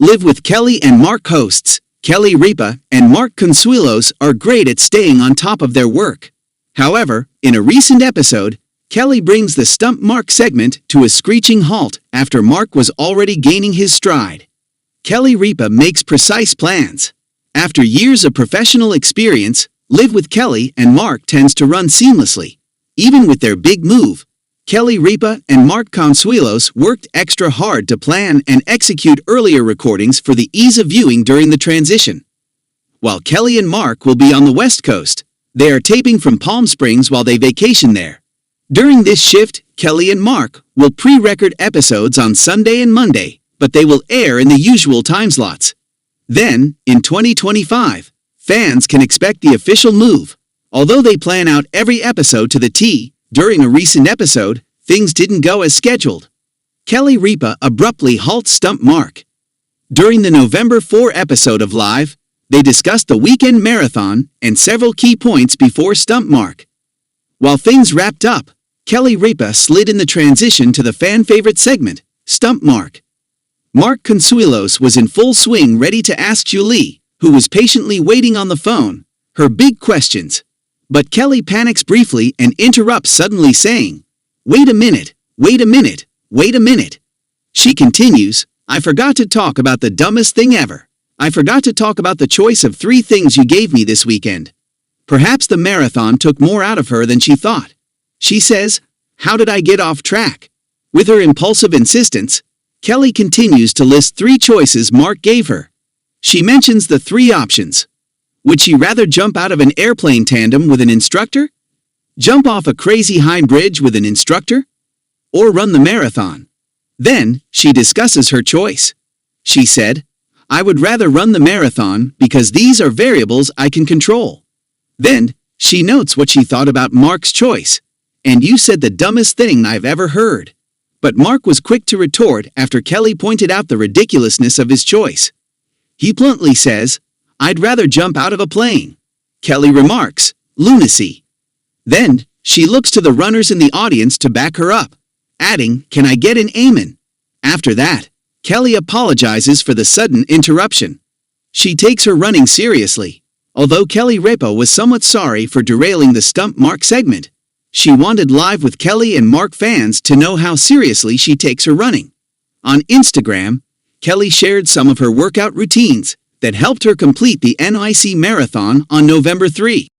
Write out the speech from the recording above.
Live with Kelly and Mark hosts, Kelly Ripa and Mark Consuelos, are great at staying on top of their work. However, in a recent episode, Kelly brings the Stump Mark segment to a screeching halt after Mark was already gaining his stride. Kelly Ripa makes precise plans. After years of professional experience, Live with Kelly and Mark tends to run seamlessly. Even with their big move, Kelly Ripa and Mark Consuelos worked extra hard to plan and execute earlier recordings for the ease of viewing during the transition. While Kelly and Mark will be on the West Coast, they are taping from Palm Springs while they vacation there. During this shift, Kelly and Mark will pre-record episodes on Sunday and Monday, but they will air in the usual time slots. Then, in 2025, fans can expect the official move. Although they plan out every episode to the T, during a recent episode, things didn't go as scheduled. Kelly Ripa abruptly halts Stump Mark. During the November 4 episode of Live, they discussed the weekend marathon and several key points before Stump Mark. While things wrapped up, Kelly Ripa slid in the transition to the fan-favorite segment, Stump Mark. Mark Consuelos was in full swing ready to ask Julie, who was patiently waiting on the phone, her big questions. But Kelly panics briefly and interrupts suddenly saying, "Wait a minute, wait a minute, wait a minute." She continues, "I forgot to talk about the dumbest thing ever. I forgot to talk about the choice of 3 things you gave me this weekend." Perhaps the marathon took more out of her than she thought. She says, "How did I get off track?" With her impulsive insistence, Kelly continues to list 3 choices Mark gave her. She mentions the 3 options. Would she rather jump out of an airplane tandem with an instructor? Jump off a crazy high bridge with an instructor? Or run the marathon? Then, she discusses her choice. She said, "I would rather run the marathon because these are variables I can control." Then, she notes what she thought about Mark's choice. "And you said the dumbest thing I've ever heard." But Mark was quick to retort after Kelly pointed out the ridiculousness of his choice. He bluntly says, "I'd rather jump out of a plane." Kelly remarks, "Lunacy." Then, she looks to the runners in the audience to back her up, adding, "Can I get an amen?" After that, Kelly apologizes for the sudden interruption. She takes her running seriously. Although Kelly Ripa was somewhat sorry for derailing the Stump Mark segment, she wanted Live with Kelly and Mark fans to know how seriously she takes her running. On Instagram, Kelly shared some of her workout routines that helped her complete the NYC Marathon on November 3.